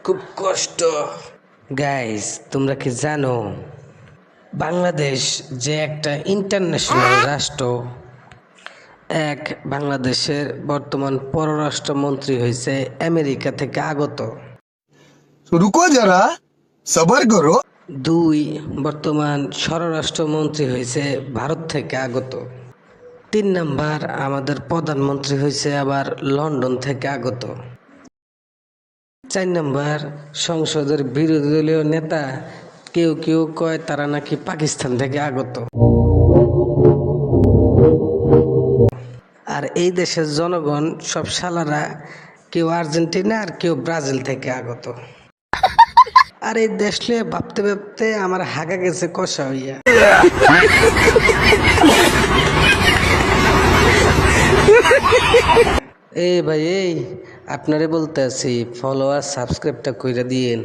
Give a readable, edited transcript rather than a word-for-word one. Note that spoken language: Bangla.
খুব কষ্ট। গাইস, তোমরা কি জানো বাংলাদেশ যে একটা ইন্টারন্যাশনাল রাষ্ট্র? বাংলাদেশের বর্তমান পররাষ্ট্রমন্ত্রী হয়েছে আমেরিকা থেকে আগত। रुको जरा सबर करो। বর্তমান স্বরাষ্ট্রমন্ত্রী হয়েছে ভারত থেকে আগত। 3 আমাদের প্রধানমন্ত্রী হয়েছে আবার লন্ডন থেকে আগত। 4 সংসদের বিরোধী দলীয় নেতা কেউ কেউ কয় তারা নাকি পাকিস্তান থেকে আগত। আর এই দেশের জনগণ সব শালারা কেউ আর্জেন্টিনা আর কেউ ব্রাজিল থেকে আগত। আর এই দেশ নিয়ে ভাবতে ভাবতে আমার হাগা গেছে কষা হইয়া। ভাই, আপনারে বলতে আছি, ফলোয়ার সাবস্ক্রাইবটা কইরা দিয়েন।